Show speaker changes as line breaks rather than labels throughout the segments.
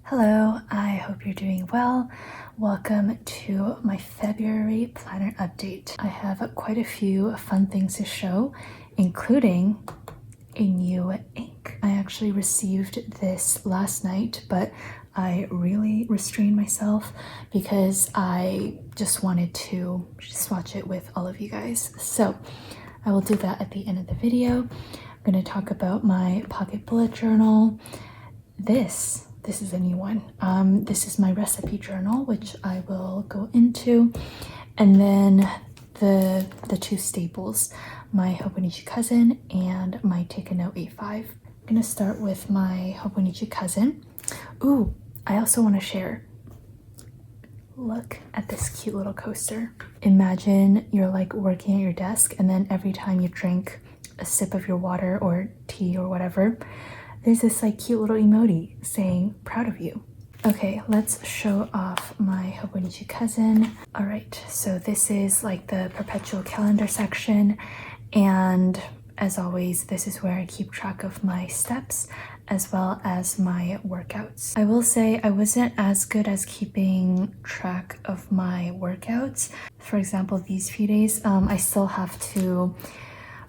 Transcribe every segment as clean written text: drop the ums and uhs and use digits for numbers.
Hello, I hope you're doing well. Welcome to my February planner update. I have quite a few fun things to show, including a new ink. I actually received this last night, but I really restrained myself because I just wanted to swatch it with all of you guys. So I will do that at the end of the video. I'm going to talk about my pocket bullet journal. This is a new one. This is my recipe journal, which I will go into. And then the two staples, my Hobonichi Cousin and my Take a Note A5. I'm gonna start with my Hobonichi Cousin. Ooh, I also want to share. Look at this cute little coaster. Imagine you're like working at your desk and then every time you drink a sip of your water or tea or whatever, there's this like cute little emoji saying proud of you. Okay, let's show off my Hobonichi Cousin. All right, so this is like the perpetual calendar section, and as always, this is where I keep track of my steps as well as my workouts. I will say I wasn't as good as keeping track of my workouts. For example, these few days, I still have to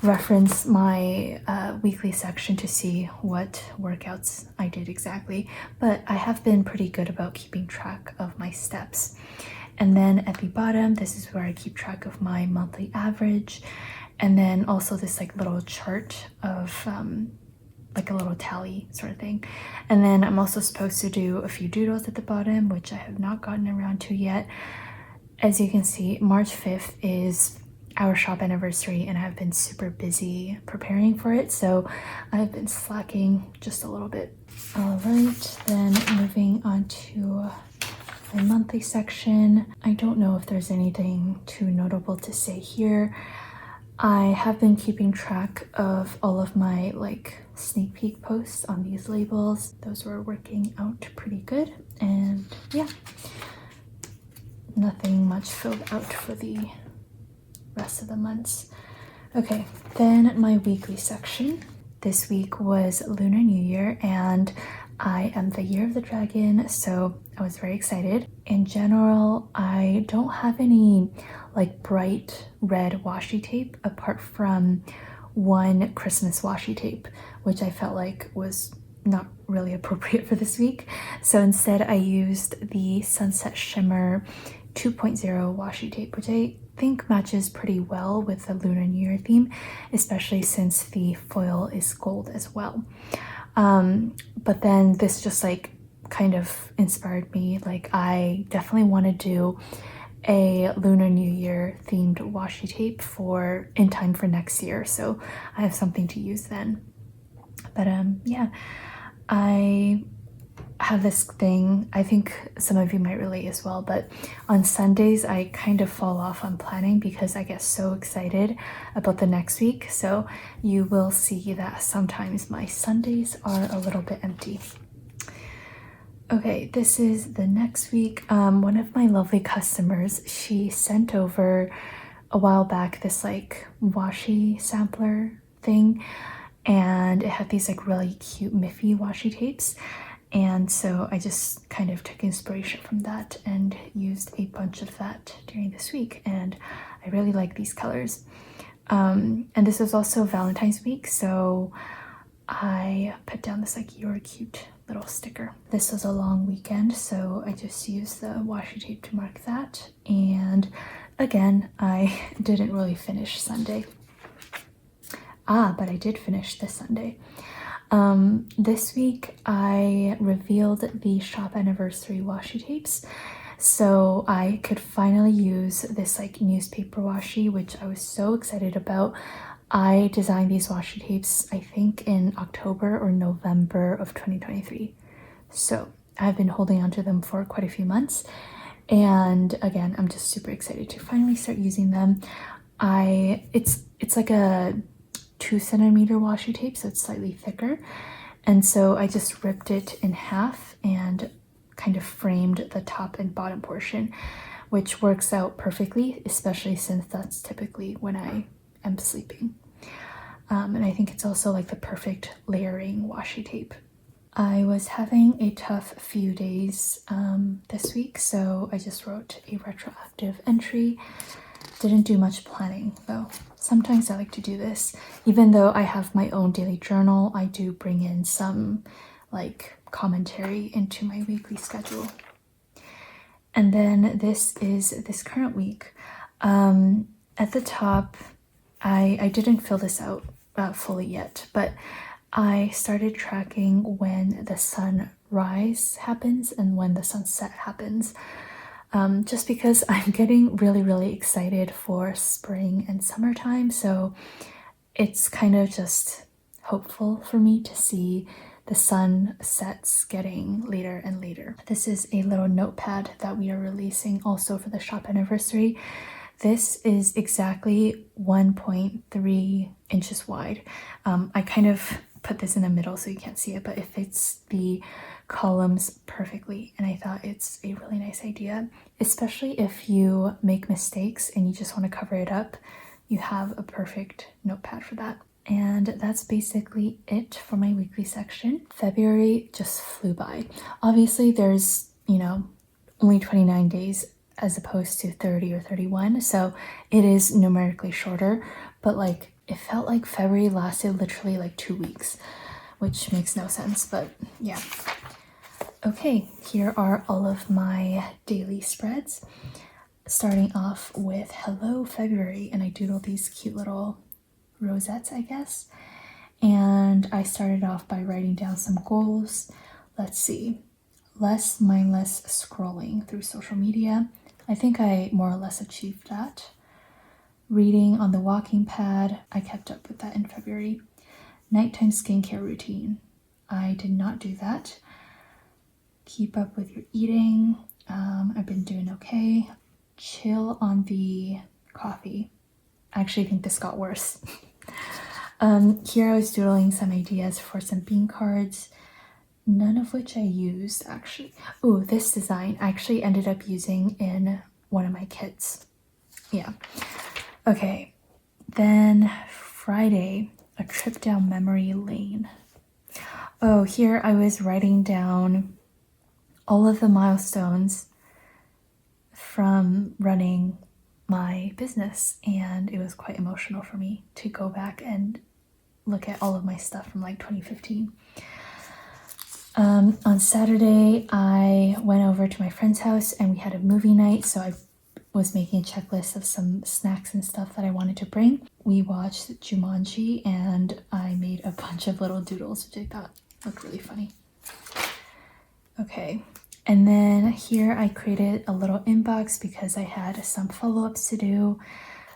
reference my weekly section to see what workouts I did exactly, but I have been pretty good about keeping track of my steps. And then at the bottom, this is where I keep track of my monthly average, and then also this like little chart of like a little tally sort of thing. And then I'm also supposed to do a few doodles at the bottom, which I have not gotten around to yet. As you can see, March 5th is our shop anniversary and I've been super busy preparing for it, so I've been slacking just a little bit. All right, then moving on to my monthly section. I don't know if there's anything too notable to say here. I have been keeping track of all of my like sneak peek posts on these labels. Those were working out pretty good, and yeah, nothing much filled out for the rest of the months. Okay, then my weekly section. This week was Lunar New Year and I am the year of the dragon, so I was very excited. In general, I don't have any like bright red washi tape apart from one Christmas washi tape, which I felt like was not really appropriate for this week. So instead I used the Sunset Shimmer 2.0 washi tape, which I think matches pretty well with the Lunar New Year theme, especially since the foil is gold as well. But then this just like kind of inspired me. Like I definitely want to do a Lunar New Year themed washi tape in time for next year, so I have something to use then. But yeah, I have this thing, I think some of you might relate as well, but on Sundays I kind of fall off on planning because I get so excited about the next week. So you will see that sometimes my Sundays are a little bit empty. Okay, this is the next week. One of my lovely customers, she sent over a while back this like washi sampler thing, and it had these like really cute Miffy washi tapes. And so I just kind of took inspiration from that and used a bunch of that during this week, and I really like these colors. And this was also Valentine's week, so I put down this like "you're cute" little sticker. This was a long weekend, so I just used the washi tape to mark that. And again, I didn't really finish Sunday. But I did finish this Sunday. This week I revealed the shop anniversary washi tapes, so I could finally use this like newspaper washi, which I was so excited about. I designed these washi tapes I think in October or November of 2023, so I've been holding on to them for quite a few months, and again I'm just super excited to finally start using them. It's like a 2 centimeter washi tape, so it's slightly thicker, and so I just ripped it in half and kind of framed the top and bottom portion, which works out perfectly, especially since that's typically when I am sleeping. And I think it's also like the perfect layering washi tape. I was having a tough few days this week, so I just wrote a retroactive entry. Didn't do much planning though. Sometimes I like to do this. Even though I have my own daily journal, I do bring in some like commentary into my weekly schedule. And then this is this current week. At the top, I didn't fill this out fully yet, but I started tracking when the sunrise happens and when the sunset happens. Just because I'm getting really excited for spring and summertime, so it's kind of just hopeful for me to see the sunsets getting later and later. This is a little notepad that we are releasing also for the shop anniversary. This is exactly 1.3 inches wide. I kind of put this in the middle so you can't see it, but it fits the columns perfectly, and I thought it's a really nice idea, especially if you make mistakes and you just want to cover it up. You have a perfect notepad for that. And that's basically it for my weekly section. February just flew by. Obviously there's, only 29 days as opposed to 30 or 31, so it is numerically shorter, but like it felt like February lasted literally like 2 weeks, which makes no sense, but yeah. Okay, here are all of my daily spreads. Starting off with Hello February, and I doodled these cute little rosettes, I guess. And I started off by writing down some goals. Let's see. Less mindless scrolling through social media. I think I more or less achieved that. Reading on the walking pad. I kept up with that in February. Nighttime skincare routine. I did not do that. Keep up with your eating. I've been doing okay. Chill on the coffee. I actually think this got worse. Here I was doodling some ideas for some bean cards, none of which I used actually. Oh, this design I actually ended up using in one of my kits. Yeah. Okay, then Friday, a trip down memory lane. Oh, here I was writing down all of the milestones from running my business, and it was quite emotional for me to go back and look at all of my stuff from like 2015. On Saturday, I went over to my friend's house and we had a movie night, so I was making a checklist of some snacks and stuff that I wanted to bring. We watched Jumanji and I made a bunch of little doodles, which I thought looked really funny. Okay, and then here I created a little inbox because I had some follow-ups to do.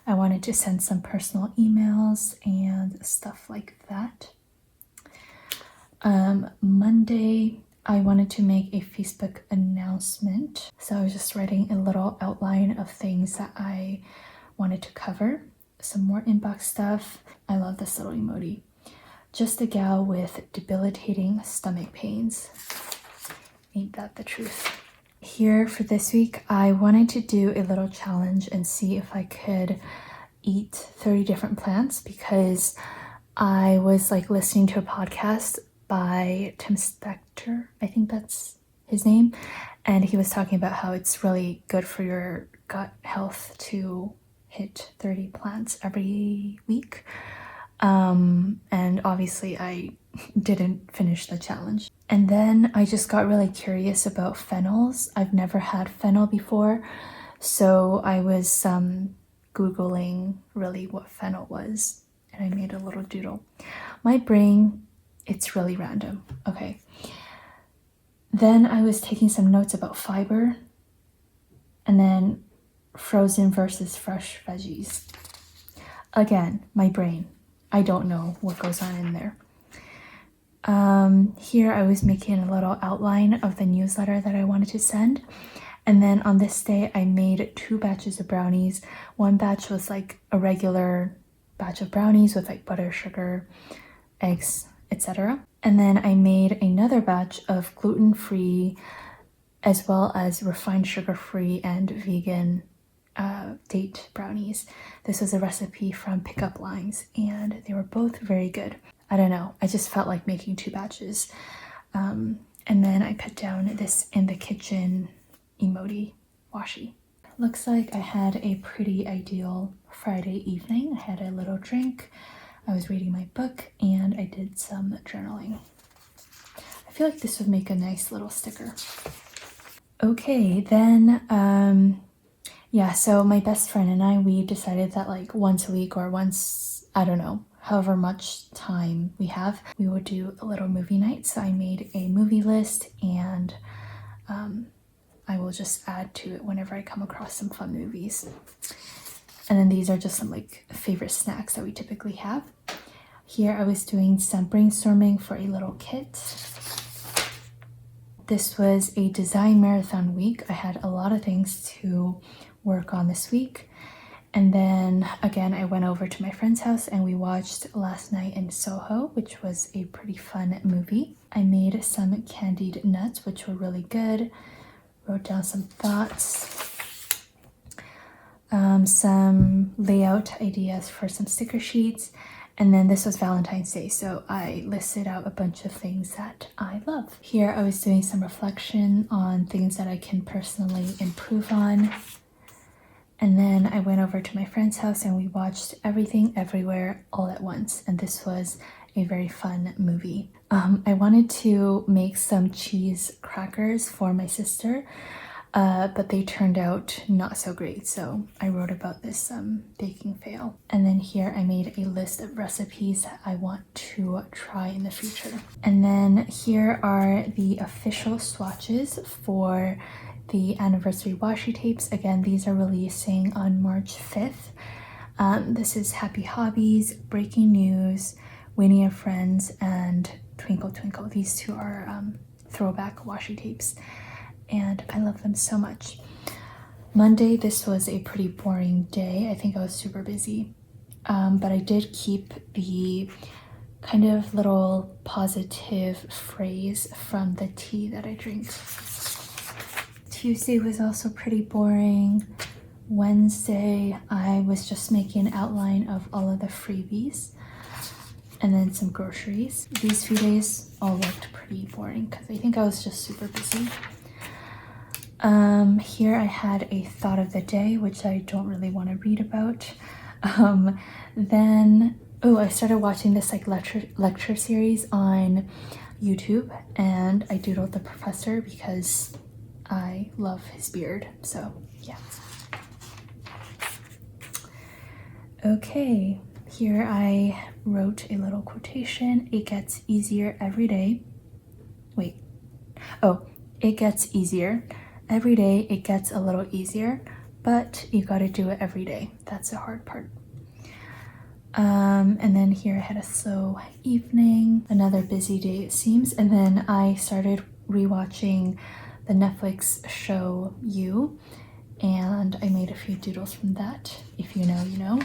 I wanted to send some personal emails and stuff like that. Monday, I wanted to make a Facebook announcement. So I was just writing a little outline of things that I wanted to cover. Some more inbox stuff. I love this little emoji. Just a gal with debilitating stomach pains. Ain't that the truth? Here for this week, I wanted to do a little challenge and see if I could eat 30 different plants, because I was like listening to a podcast by Tim Spector, I think that's his name, and he was talking about how it's really good for your gut health to hit 30 plants every week. And obviously I didn't finish the challenge. And then I just got really curious about phenols. I've never had fennel before, so I was Googling really what fennel was, and I made a little doodle. My brain, it's really random. Okay. Then I was taking some notes about fiber, and then frozen versus fresh veggies. Again, my brain. I don't know what goes on in there. Here I was making a little outline of the newsletter that I wanted to send. And then on this day, I made 2 batches of brownies. One batch was like a regular batch of brownies with like butter, sugar, eggs, etc. And then I made another batch of gluten-free as well as refined sugar-free and vegan date brownies. This was a recipe from Pickup Lines and they were both very good. I don't know, I just felt like making 2 batches. And then I put down this in the kitchen emoji washi. Looks like I had a pretty ideal Friday evening. I had a little drink, I was reading my book, and I did some journaling. I feel like this would make a nice little sticker. Okay, then, yeah, so my best friend and I, we decided that like once a week or once, I don't know, however much time we have, we would do a little movie night. So I made a movie list, and I will just add to it whenever I come across some fun movies. And then these are just some like favorite snacks that we typically have. Here I was doing some brainstorming for a little kit. This was a design marathon week. I had a lot of things to work on this week. And then again, I went over to my friend's house and we watched Last Night in Soho, which was a pretty fun movie. I made some candied nuts, which were really good. Wrote down some thoughts. Some layout ideas for some sticker sheets. And then this was Valentine's Day, so I listed out a bunch of things that I love. Here I was doing some reflection on things that I can personally improve on. And then I went over to my friend's house and we watched Everything Everywhere All at Once. And this was a very fun movie. I wanted to make some cheese crackers for my sister, but they turned out not so great. So I wrote about this baking fail. And then here I made a list of recipes that I want to try in the future. And then here are the official swatches for the anniversary washi tapes. Again, these are releasing on March 5th. This is Happy Hobbies, Breaking News, Winnie and Friends, and Twinkle Twinkle. These two are throwback washi tapes, and I love them so much. Monday, this was a pretty boring day. I think I was super busy, but I did keep the kind of little positive phrase from the tea that I drink. Tuesday was also pretty boring. Wednesday, I was just making an outline of all of the freebies and then some groceries. These few days all looked pretty boring because I think I was just super busy. Here I had a thought of the day, which I don't really want to read about. Then, I started watching this like lecture series on YouTube, and I doodled the professor because I love his beard, so yeah. Okay, here I wrote a little quotation. It gets easier every day. It gets easier. Every day it gets a little easier, but you gotta do it every day. That's the hard part. And then here I had a slow evening, another busy day it seems, and then I started rewatching the Netflix show You, and I made a few doodles from that. If you know, you know.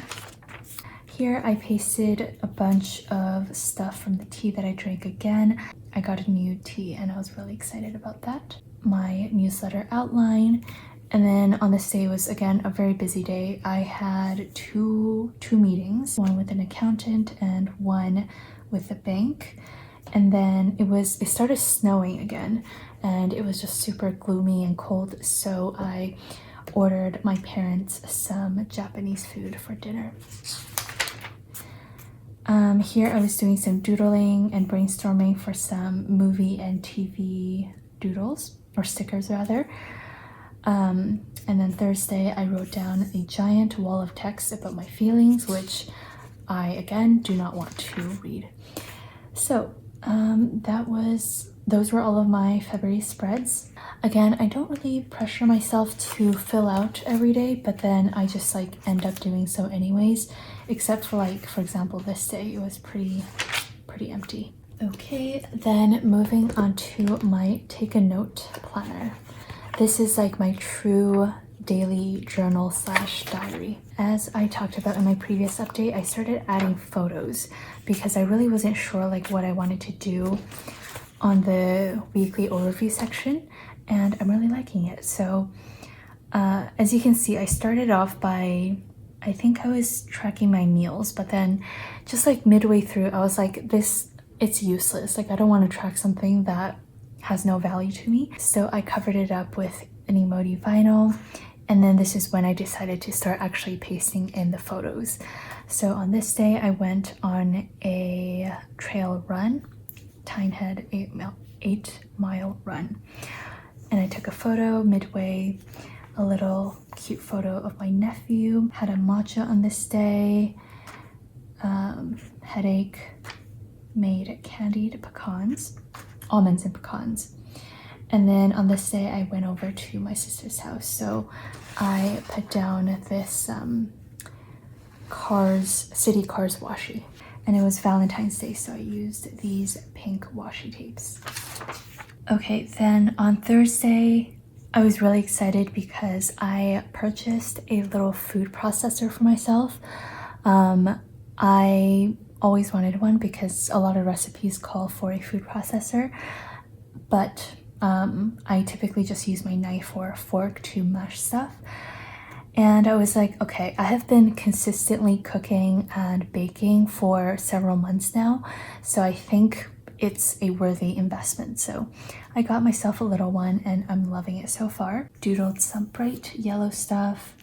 Here I pasted a bunch of stuff from the tea that I drank again. I got a new tea and I was really excited about that. My newsletter outline, and then on this day was again a very busy day. I had two meetings, one with an accountant and one with the bank. And then it started snowing again, and it was just super gloomy and cold, so I ordered my parents some Japanese food for dinner. Here I was doing some doodling and brainstorming for some movie and TV doodles, or stickers rather. And then Thursday I wrote down a giant wall of text about my feelings, which I again do not want to read. So those were all of my February spreads. Again, I don't really pressure myself to fill out every day, but then I just like end up doing so anyways, except for like, for example, this day, it was pretty empty. Okay, then moving on to my take a note planner. This is like my true daily journal / diary. As I talked about in my previous update, I started adding photos because I really wasn't sure like what I wanted to do on the weekly overview section, and I'm really liking it. So as you can see, I started off by, I think I was tracking my meals, but then just like midway through I was like, this it's useless. Like I don't want to track something that has no value to me. So I covered it up with an emoji vinyl. And then this is when I decided to start actually pasting in the photos. So on this day, I went on a trail run, Tynehead 8-mile run. And I took a photo midway, a little cute photo of my nephew. Had a matcha on this day, headache, made candied pecans, almonds and pecans. And then on this day, I went over to my sister's house. So I put down this City Cars washi. And it was Valentine's Day, so I used these pink washi tapes. Okay, then on Thursday, I was really excited because I purchased a little food processor for myself. I always wanted one because a lot of recipes call for a food processor, but I typically just use my knife or a fork to mash stuff. And I was like, okay, I have been consistently cooking and baking for several months now, so I think it's a worthy investment. So I got myself a little one and I'm loving it so far. Doodled some bright yellow stuff,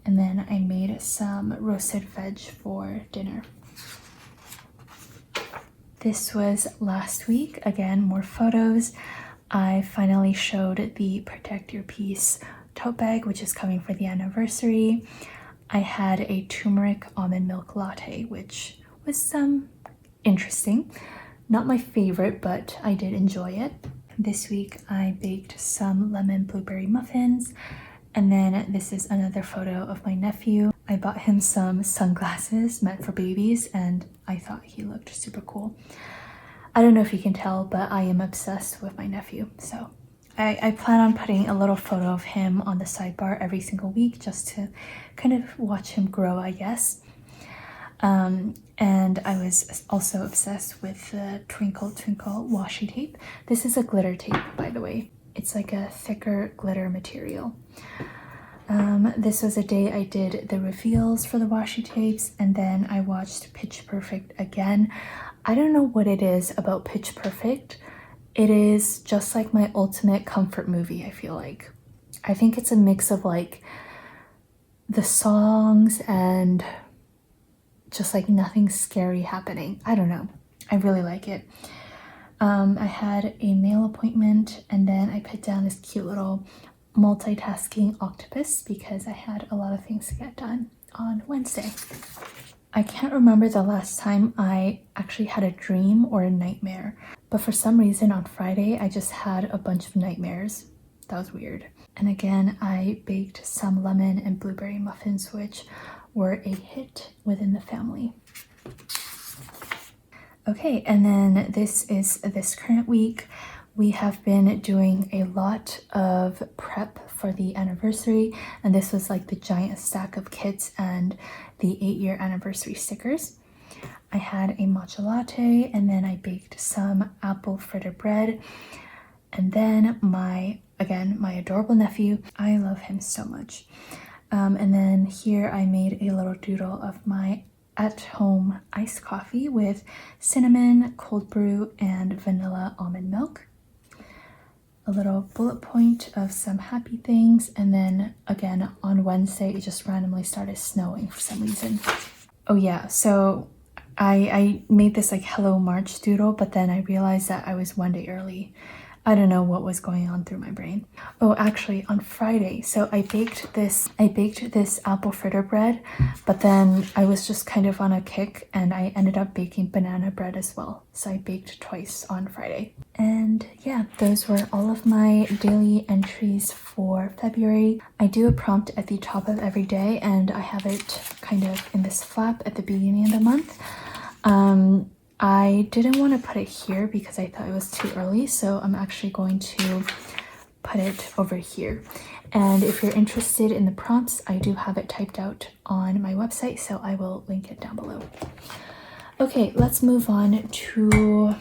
and then I made some roasted veg for dinner. This was last week. Again, more photos. I finally showed the Protect Your Peace tote bag, which is coming for the anniversary. I had a turmeric almond milk latte, which was interesting. Not my favorite, but I did enjoy it. This week I baked some lemon blueberry muffins, and then this is another photo of my nephew. I bought him some sunglasses meant for babies, and I thought he looked super cool. I don't know if you can tell, but I am obsessed with my nephew, so I plan on putting a little photo of him on the sidebar every single week just to kind of watch him grow, I guess. And I was also obsessed with the Twinkle Twinkle washi tape. This is a glitter tape, by the way. It's like a thicker glitter material. This was a day I did the reveals for the washi tapes, and then I watched Pitch Perfect again. I don't know what it is about Pitch Perfect. It is just like my ultimate comfort movie, I feel like. I think it's a mix of like the songs and just like nothing scary happening. I don't know. I really like it. I had a nail appointment, and then I put down this cute little multitasking octopus because I had a lot of things to get done on Wednesday. I can't remember the last time I actually had a dream or a nightmare, but for some reason on Friday I just had a bunch of nightmares. That was weird. And again, I baked some lemon and blueberry muffins, which were a hit within the family. Okay, and then this is this current week. We have been doing a lot of prep for the anniversary, and this was like the giant stack of kits and the 8-year anniversary stickers. I had a matcha latte, and then I baked some apple fritter bread, and then my adorable nephew. I love him so much. And then here I made a little doodle of my at-home iced coffee with cinnamon, cold brew, and vanilla almond milk. A little bullet point of some happy things, and then again on Wednesday it just randomly started snowing for some reason. Oh yeah, so I made this like Hello March doodle, but then I realized that I was one day early. I don't know what was going on through my brain. Oh, actually on Friday, so I baked this apple fritter bread, but then I was just kind of on a kick and I ended up baking banana bread as well. So I baked twice on Friday. And yeah, those were all of my daily entries for February. I do a prompt at the top of every day, and I have it kind of in this flap at the beginning of the month. I didn't want to put it here because I thought it was too early, so I'm actually going to put it over here. And if you're interested in the prompts, I do have it typed out on my website, so I will link it down below. Okay, let's move on to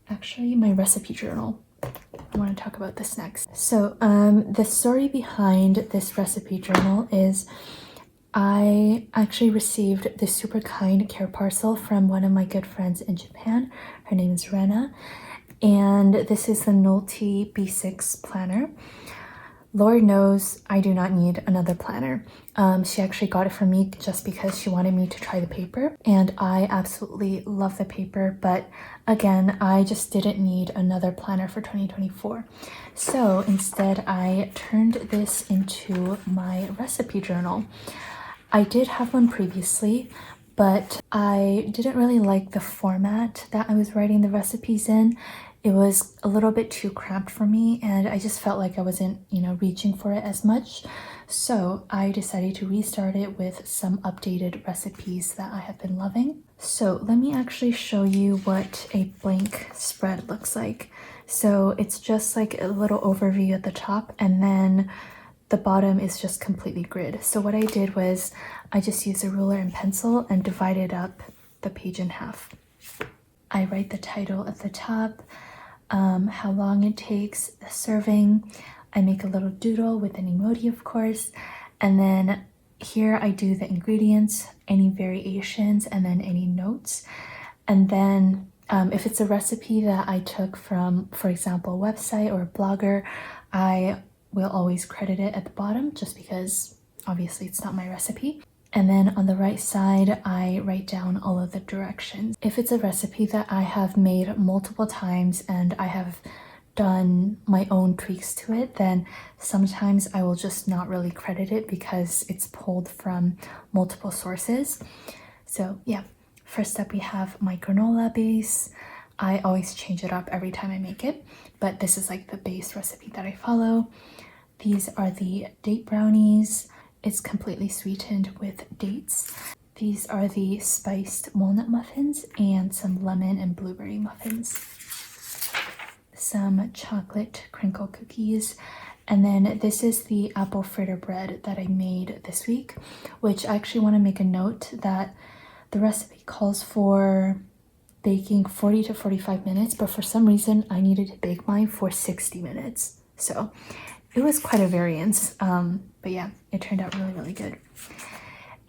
actually my recipe journal. I want to talk about this next. So the story behind this recipe journal is I actually received this super kind care parcel from one of my good friends in Japan. Her name is Rena, and this is the Nolty B6 planner. Lord knows I do not need another planner. She actually got it for me just because she wanted me to try the paper, and I absolutely love the paper, but again, I just didn't need another planner for 2024. So instead, I turned this into my recipe journal. I did have one previously, but I didn't really like the format that I was writing the recipes in. It was a little bit too cramped for me, and I just felt like I wasn't, reaching for it as much. So I decided to restart it with some updated recipes that I have been loving. So let me actually show you what a blank spread looks like. So it's just like a little overview at the top, and then the bottom is just completely grid. So what I did was I just used a ruler and pencil and divided up the page in half. I write the title at the top, how long it takes, the serving. I make a little doodle with an emoji, of course, and then here I do the ingredients, any variations, and then any notes. And then if it's a recipe that I took from, for example, a website or a blogger, I will always credit it at the bottom just because obviously it's not my recipe. And then on the right side, I write down all of the directions. If it's a recipe that I have made multiple times and I have done my own tweaks to it, then sometimes I will just not really credit it because it's pulled from multiple sources. So yeah, first up we have my granola base. I always change it up every time I make it, but this is like the base recipe that I follow. These are the date brownies. It's completely sweetened with dates. These are the spiced walnut muffins and some lemon and blueberry muffins. Some chocolate crinkle cookies. And then this is the apple fritter bread that I made this week, which I actually want to make a note that the recipe calls for baking 40 to 45 minutes, but for some reason I needed to bake mine for 60 minutes. So it was quite a variance, but yeah, it turned out really, really good.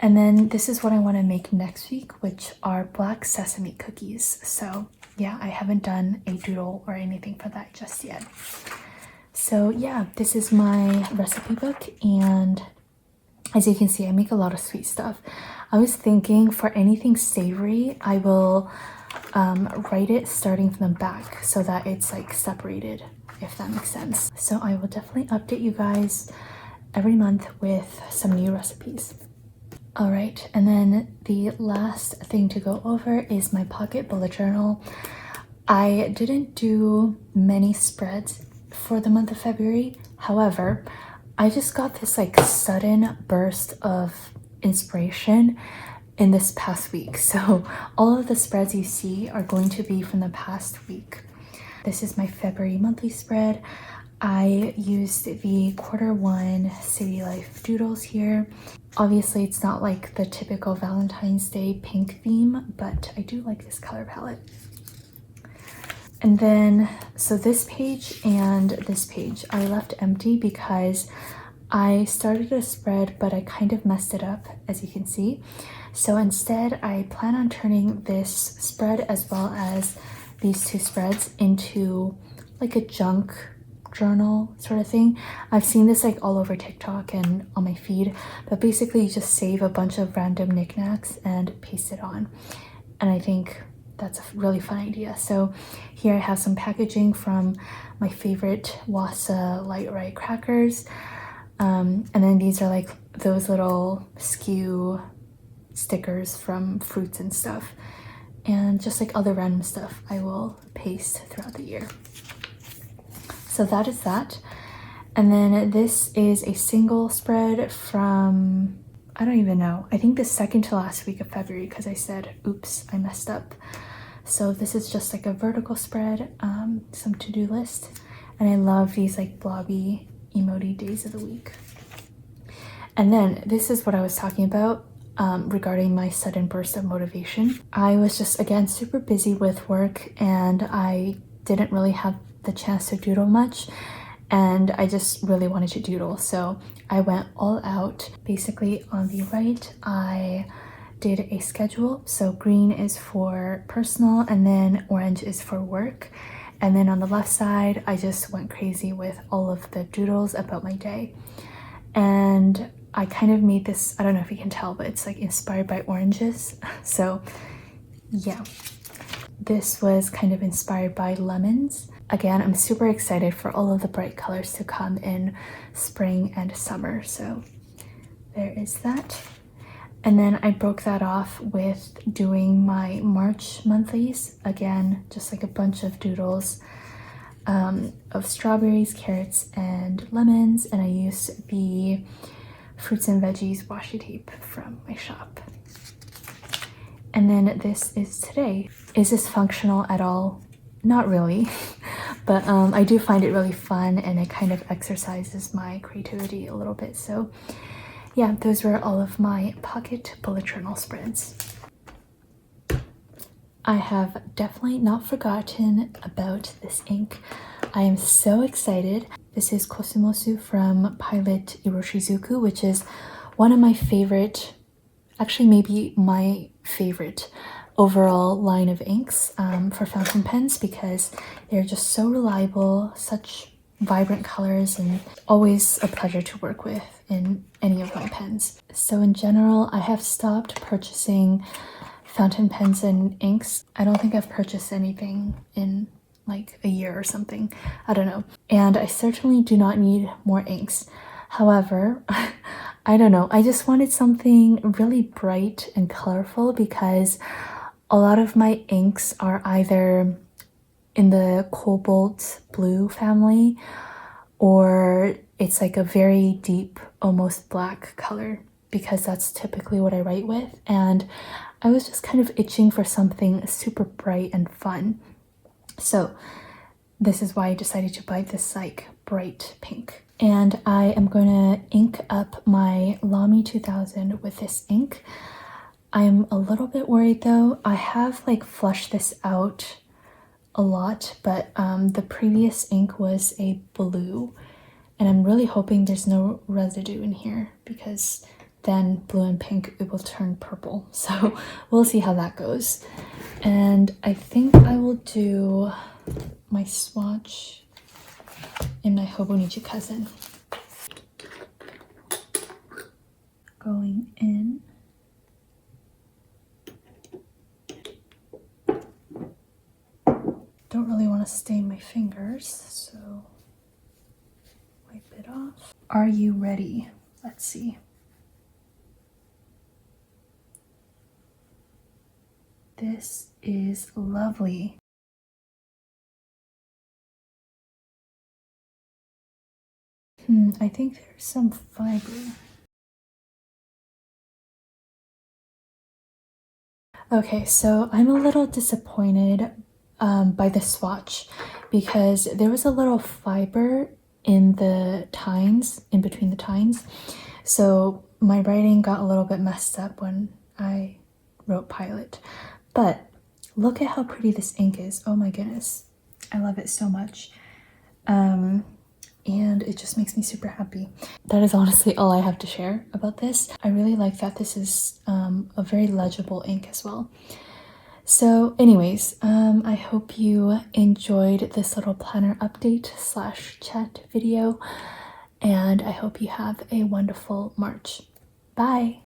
And then this is what I want to make next week, which are black sesame cookies. So yeah, I haven't done a doodle or anything for that just yet. So yeah, this is my recipe book, and as you can see, I make a lot of sweet stuff. I was thinking for anything savory, I will write it starting from the back so that it's like separated, if that makes sense. So I will definitely update you guys every month with some new recipes. All right, and then the last thing to go over is my pocket bullet journal. I didn't do many spreads for the month of February. However, I just got this like sudden burst of inspiration in this past week. So all of the spreads you see are going to be from the past week. This is my February monthly spread. I used the Q1 City Life doodles here. Obviously, it's not like the typical Valentine's Day pink theme, but I do like this color palette. And then, so this page and this page I left empty because I started a spread, but I kind of messed it up, as you can see. So instead, I plan on turning this spread as well as these two spreads into like a junk journal sort of thing. I've seen this like all over TikTok and on my feed, but basically you just save a bunch of random knickknacks and paste it on. And I think that's a really fun idea. So here I have some packaging from my favorite Wasa Light Rye crackers. And then these are like those little skew stickers from fruits and stuff. And just like other random stuff I will paste throughout the year. So that is that. And then this is a single spread from, I don't even know, I think the second to last week of February, because I said, oops, I messed up. So this is just like a vertical spread, some to-do list. And I love these like blobby emoji days of the week. And then this is what I was talking about regarding my sudden burst of motivation. I was just, again, super busy with work, and I didn't really have the chance to doodle much. and I just really wanted to doodle, so I went all out. Basically on the right, I did a schedule, so green is for personal and then orange is for work. And then on the left side, I just went crazy with all of the doodles about my day. And I kind of made this, I don't know if you can tell, but it's like inspired by oranges. So yeah, this was kind of inspired by lemons. Again, I'm super excited for all of the bright colors to come in spring and summer. So there is that. And then I broke that off with doing my March monthlies. Again, just like a bunch of doodles of strawberries, carrots, and lemons. And I used the fruits and veggies washi tape from my shop. And then this is today. Is this functional at all? Not really, but I do find it really fun, and it kind of exercises my creativity a little bit. So yeah, those were all of my pocket bullet journal spreads. I have definitely not forgotten about this ink. I am so excited. This is Cosmosu from Pilot Iroshizuku, which is one of my favorite, actually maybe my favorite overall line of inks for fountain pens, because they're just so reliable, such vibrant colors, and always a pleasure to work with in any of my pens. So in general, I have stopped purchasing fountain pens and inks. I don't think I've purchased anything in like a year or something. I don't know. And I certainly do not need more inks. However, I don't know. I just wanted something really bright and colorful, because a lot of my inks are either in the cobalt blue family, or it's like a very deep, almost black color, because that's typically what I write with. And I was just kind of itching for something super bright and fun. So this is why I decided to buy this like bright pink. And I am going to ink up my Lamy 2000 with this ink. I'm a little bit worried though. I have like flushed this out a lot, but the previous ink was a blue, and I'm really hoping there's no residue in here, because then blue and pink, it will turn purple. So we'll see how that goes. And I think I will do my swatch in my Hobonichi Cousin. Going in. Don't really want to stain my fingers, so wipe it off. Are you ready? Let's see. This is lovely. I think there's some fiber. Okay, so I'm a little disappointed by the swatch, because there was a little fiber in the tines, in between the tines. So my writing got a little bit messed up when I wrote Pilot. But look at how pretty this ink is. Oh my goodness. I love it so much. And it just makes me super happy. That is honestly all I have to share about this. I really like that this is a very legible ink as well. So anyways, I hope you enjoyed this little planner update / chat video, and I hope you have a wonderful March. Bye!